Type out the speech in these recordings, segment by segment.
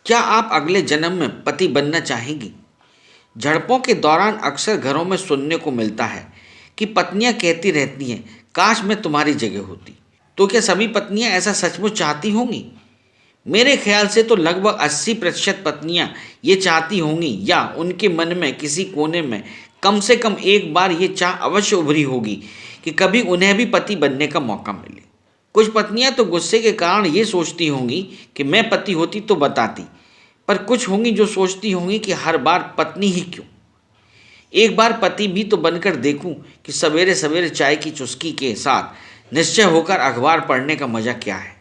क्या आप अगले जन्म में पति बनना चाहेंगी? झड़पों के दौरान अक्सर घरों में सुनने को मिलता है कि पत्नियां कहती रहती हैं, काश मैं तुम्हारी जगह होती। तो क्या सभी पत्नियां ऐसा सचमुच चाहती होंगी? मेरे ख्याल से तो लगभग 80% पत्नियां ये चाहती होंगी, या उनके मन में किसी कोने में कम से कम एक बार ये चाह अवश्य उभरी होगी कि कभी उन्हें भी पति बनने का मौका मिले। कुछ पत्नियां तो गुस्से के कारण ये सोचती होंगी कि मैं पति होती तो बताती, पर कुछ होंगी जो सोचती होंगी कि हर बार पत्नी ही क्यों, एक बार पति भी तो बनकर देखूं कि सवेरे सवेरे चाय की चुस्की के साथ निश्चय होकर अखबार पढ़ने का मज़ा क्या है।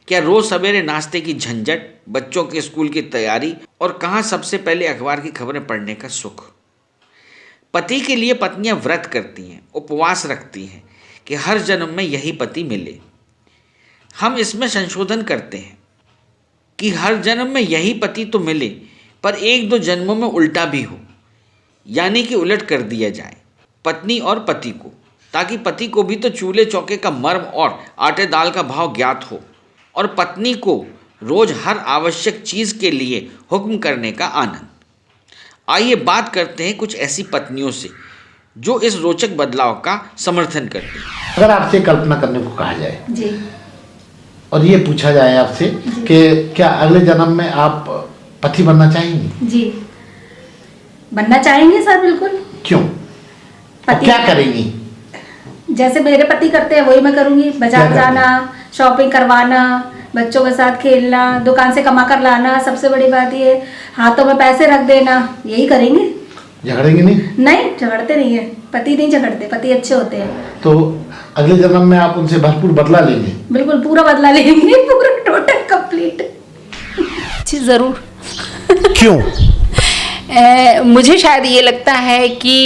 क्या रोज़ सवेरे नाश्ते की झंझट, बच्चों के स्कूल की तैयारी और कहाँ सबसे पहले अखबार की खबरें पढ़ने का सुख। पति के लिए पत्नियां व्रत करती हैं, उपवास रखती हैं कि हर जन्म में यही पति मिले। हम इसमें संशोधन करते हैं कि हर जन्म में यही पति तो मिले, पर एक दो जन्मों में उल्टा भी हो, यानी कि उलट कर दिया जाए पत्नी और पति को, ताकि पति को भी तो चूल्हे चौके का मर्म और आटे दाल का भाव ज्ञात हो और पत्नी को रोज हर आवश्यक चीज़ के लिए हुक्म करने का आनंद। आइए बात करते हैं कुछ ऐसी पत्नियों से जो इस रोचक बदलाव का समर्थन करती हैं। अगर आपसे कल्पना करने को कहा जाए जी, और ये पूछा जाए आपसे कि क्या अगले जन्म में आप पति बनना चाहेंगी? जी बनना चाहेंगे सर, बिल्कुल। क्यों? और पति क्या करेंगी? जैसे मेरे पति करते हैं वही मैं करूंगी। बाजार जाना, शॉपिंग करवाना, बच्चों के साथ खेलना, दुकान से कमा कर लाना, सबसे बड़ी बात ये हाथों में पैसे रख देना, यही करेंगे। झगड़ेंगे नहीं? नहीं, झगड़ते नहीं है, पति नहीं झगड़ते, पति अच्छे होते हैं। तो अगले जन्म में आप उनसे भरपूर बदला लेंगे? बिल्कुल पूरा बदला लेंगे, पूरा टोटल कंप्लीट। जी ज़रूर। क्यों? मुझे शायद ये लगता है कि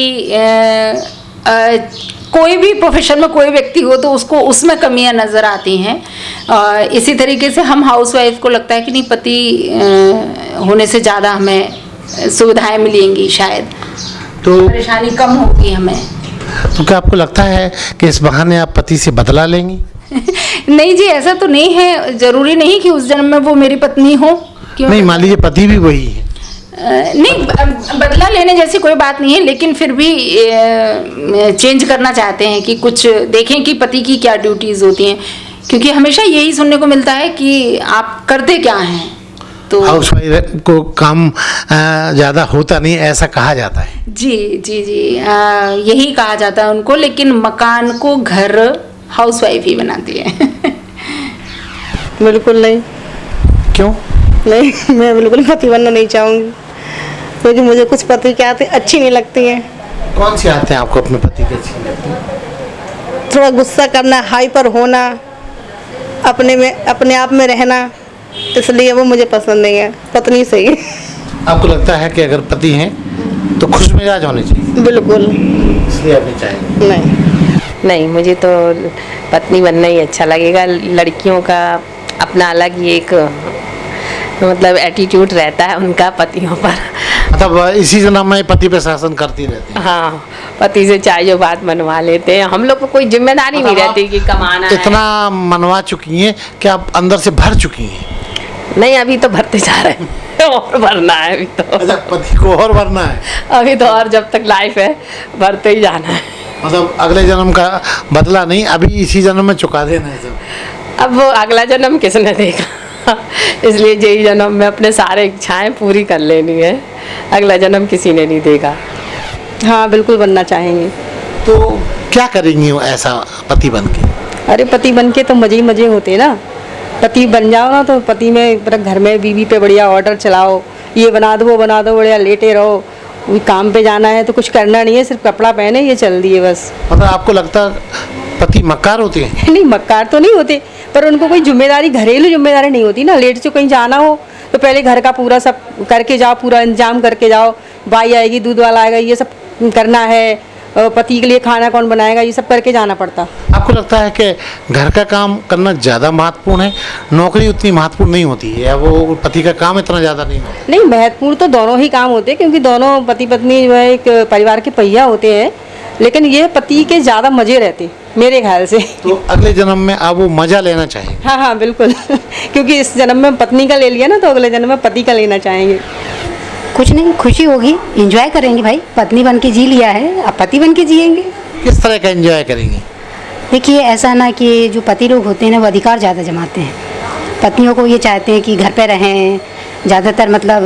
कोई भी प्रोफेशन में कोई व्यक्ति हो तो उसको उसमें कमियां नज़र आती हैं। इसी तरीके से हम हाउसवाइफ को लगता है कि नहीं, पति होने से ज़्यादा हमें सुविधाएं मिलेंगी, शायद तो परेशानी कम होगी हमें। तो क्या आपको लगता है कि इस बहाने आप पति से बदला लेंगी? नहीं जी, ऐसा तो नहीं है, ज़रूरी नहीं कि उस जन्म में वो मेरी पत्नी हो। क्यों? नहीं, मान लीजिए पति भी वही है। नहीं, बदला लेने जैसी कोई बात नहीं है, लेकिन फिर भी चेंज करना चाहते हैं कि कुछ देखें कि पति की क्या ड्यूटीज़ होती हैं, क्योंकि हमेशा यही सुनने को मिलता है कि आप करते क्या हैं। तो हाउसवाइफ को काम ज़्यादा होता नहीं, ऐसा कहा जाता है। जी जी जी, यही कहा जाता है उनको, लेकिन मकान को घर हाउसवाइफ ही बनाती है। बिल्कुल नहीं। क्यों? नहीं, मैं बिल्कुल पति बनना नहीं चाहूँगी, क्योंकि मुझे कुछ पति की आदतें अच्छी नहीं लगती हैं। कौन सी आदतें आपको अपने पति की अच्छी लगती हैं? थोड़ा गुस्सा करना, हाइपर होना, अपने आप में रहना, इसलिए वो मुझे पसंद नहीं है। पत्नी सही है। आपको लगता है कि अगर पति हैं तो खुश मिजाज होने चाहिए? बिल्कुल इसलिए आप नहीं चाहेंगे? नहीं, मुझे तो पत्नी बनना ही अच्छा लगेगा। लड़कियों का अपना अलग ही एक मतलब एटीट्यूड रहता है उनका पतियों पर। मतलब इसी जन्म में पति पे शासन करती रहती है। हाँ, पति से चाहिए बात मनवा लेते हैं। हम लोग को कोई जिम्मेदारी नहीं रहती कि कमाना है। इतना मनवा चुकी हैं कि आप अंदर से भर चुकी हैं? नहीं, अभी तो भरते जा रहे हैं, और भरना है अभी तो। अच्छा, पति को और भरना है अभी तो, और जब तक लाइफ है भरते ही जाना है। मतलब अगले जन्म का बदला नहीं, अभी इसी जन्म में चुका देना है सब। अब वो अगला जन्म किसने देखा, इसलिए यही जन्म में अपने सारे इच्छाएं पूरी कर लेनी है। अगला जन्म किसी ने नहीं देखा। हाँ, बिल्कुल बनना चाहेंगे। तो क्या करेंगी वो ऐसा पति बन के? अरे पति बन के तो मजे ही मजे होते ना। पति बन जाओ ना तो पति में घर में बीवी पे बढ़िया ऑर्डर चलाओ, ये बना दो वो बना दो, बढ़िया लेटे रहो। कोई काम पे जाना है तो कुछ करना नहीं है, सिर्फ कपड़ा पहने ये चल दिए बस। मतलब आपको लगता पति मक्कार होते हैं? नहीं, मक्कार तो नहीं होते, पर उनको कोई जिम्मेदारी, घरेलू जिम्मेदारी नहीं होती ना। लेट से कहीं जाना हो तो पहले घर का पूरा सब करके जाओ, पूरा इंतजाम करके जाओ। भाई आएगी, दूध वाला आएगा, ये सब करना है। पति के लिए खाना कौन बनाएगा, ये सब करके जाना पड़ता। आपको लगता है कि घर का काम करना ज़्यादा महत्वपूर्ण है, नौकरी उतनी महत्वपूर्ण नहीं होती है, या वो पति का काम इतना ज़्यादा नहीं होता? नहीं, महत्वपूर्ण तो दोनों ही काम होते हैं, क्योंकि दोनों पति पत्नी जो है एक परिवार के पहिया होते हैं। लेकिन ये पति के ज़्यादा मज़े रहते मेरे ख्याल से। तो अगले जन्म में आप वो मजा लेना चाहेंगे? हाँ हाँ बिल्कुल क्योंकि इस जन्म में पत्नी का ले लिया ना, तो अगले जन्म में पति का लेना चाहेंगे। कुछ नहीं, खुशी होगी, एंजॉय करेंगे भाई, पत्नी बन के जी लिया है, अब पति बन के जिएंगे। किस तरह का एंजॉय करेंगी? देखिए ऐसा ना कि जो पति लोग होते हैं ना वो अधिकार ज़्यादा जमाते हैं, पत्नियों को ये चाहते हैं कि घर पे रहें, ज़्यादातर मतलब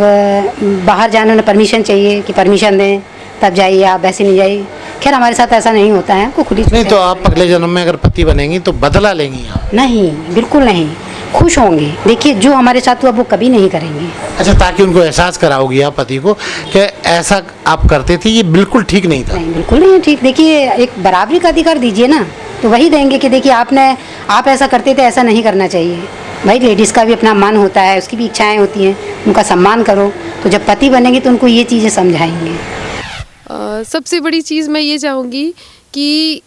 बाहर जाने में परमिशन चाहिए कि परमिशन दें तब जाइए, आप वैसे नहीं जाइए। खैर हमारे साथ ऐसा नहीं होता है, हमको खुली नहीं तो आप अगले जन्म में अगर पति बनेंगी तो बदला लेंगी आप? नहीं, बिल्कुल नहीं, खुश होंगे। देखिए जो हमारे साथ हुआ वो कभी नहीं करेंगे। अच्छा, ताकि उनको एहसास कराओगी आप पति को कि ऐसा आप करते थे, ये बिल्कुल ठीक नहीं था? नहीं, बिल्कुल नहीं ठीक। देखिए एक बराबरी का अधिकार दीजिए ना, तो वही देंगे कि देखिए आप ऐसा करते थे, ऐसा नहीं करना चाहिए। भाई लेडीज़ का भी अपना मन होता है, उसकी भी इच्छाएं होती हैं, उनका सम्मान करो। तो जब पति बनेंगे तो उनको ये चीज़ें समझाएंगे। सबसे बड़ी चीज़ मैं ये चाहूँगी कि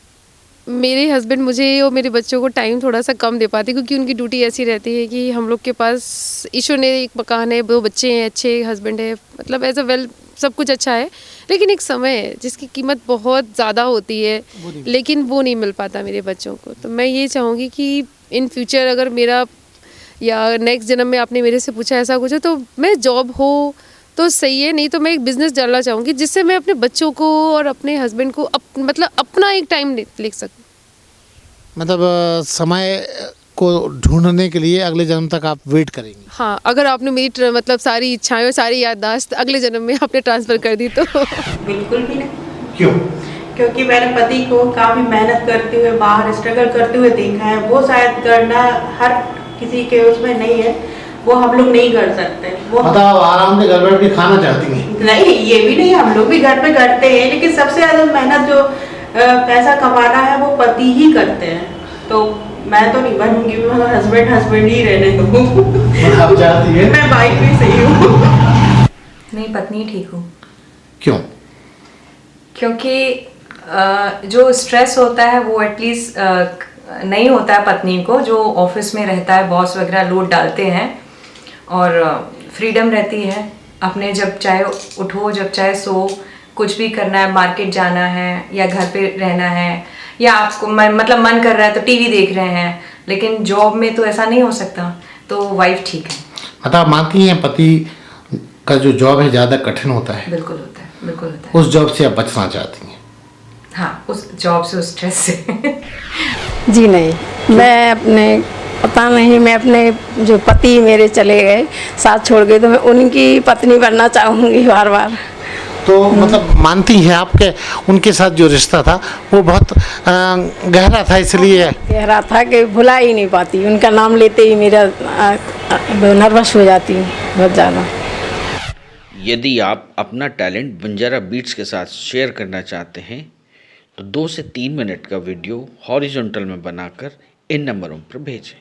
मेरे हस्बैंड मुझे और मेरे बच्चों को टाइम थोड़ा सा कम दे पाते, क्योंकि उनकी ड्यूटी ऐसी रहती है कि हम लोग के पास ईश्वर ने एक मकान है, 2 बच्चे हैं, अच्छे हस्बैंड है, मतलब एज अ वेल सब कुछ अच्छा है, लेकिन एक समय है जिसकी कीमत बहुत ज़्यादा होती है, लेकिन वो नहीं मिल पाता मेरे बच्चों को। तो मैं ये चाहूँगी कि इन फ्यूचर अगर मेरा या नेक्स्ट जन्म में आपने मेरे से पूछा ऐसा कुछ है तो मैं जॉब हो तो सही है, नहीं तो मैं एक बिज़नेस डालना चाहूँगी जिससे मैं अपने बच्चों को और अपने हस्बैंड को मतलब अपना एक टाइम लिख सकूँ। मतलब समय को ढूंढने के लिए अगले जन्म तक आप वेट करेंगी? हाँ, अगर आपने मेरी मतलब सारी इच्छाएं और सारी याददाश्त अगले जन्म में आपने ट्रांसफ़र कर दी तो बिल्कुल भी नहीं। क्यों? क्योंकि मैंने पति को काफ़ी मेहनत करते हुए, बाहर स्ट्रगल करते हुए देखा है। वो शायद करना हर किसी के उसमें नहीं है, वो हम लोग नहीं कर सकते। वो मतलब आप आराम से घर बैठ के खाना चाहती हैं? नहीं, ये भी नहीं, हम लोग भी घर पे करते हैं, लेकिन सबसे ज़्यादा मेहनत जो पैसा कमाना है वो पति ही करते हैं। तो मैं तो नहीं बनूंगी, मैं हस्बैंड ही रहने दूँ। आप चाहती है? मैं वाइफ भी सही हूँ। नहीं, पत्नी ठीक हूँ। क्यों? क्योंकि जो स्ट्रेस होता है वो एटलीस्ट नहीं होता है पत्नी को, जो ऑफिस में रहता है, बॉस वगैरह लोड डालते हैं, और फ्रीडम रहती है अपने, जब चाहे उठो, जब चाहे सो, कुछ भी करना है, मार्केट जाना है या घर पे रहना है, या आपको मतलब मन कर रहा है तो टीवी देख रहे हैं। लेकिन जॉब में तो ऐसा नहीं हो सकता, तो वाइफ ठीक है। मतलब आप मानती हैं पति का जो जॉब है ज़्यादा कठिन होता है? बिल्कुल होता है, बिल्कुल होता है। उस जॉब से आप बचना चाहती हैं? हाँ, उस जॉब से, उस स्ट्रेस से। जी नहीं, मैं अपने पता नहीं, मैं अपने जो पति मेरे चले गए, साथ छोड़ गए, तो मैं उनकी पत्नी बनना चाहूँगी बार बार। तो मतलब मानती हैं आप कि उनके साथ जो रिश्ता था वो बहुत गहरा था, इसलिए गहरा था कि भुला ही नहीं पाती, उनका नाम लेते ही मेरा नर्वस हो जाती हूँ बहुत ज़्यादा। यदि आप अपना टैलेंट बंजारा बीट्स के साथ शेयर करना चाहते हैं तो 2 से 3 मिनट का वीडियो हॉरिजॉन्टल में बनाकर इन नंबरों पर भेजें।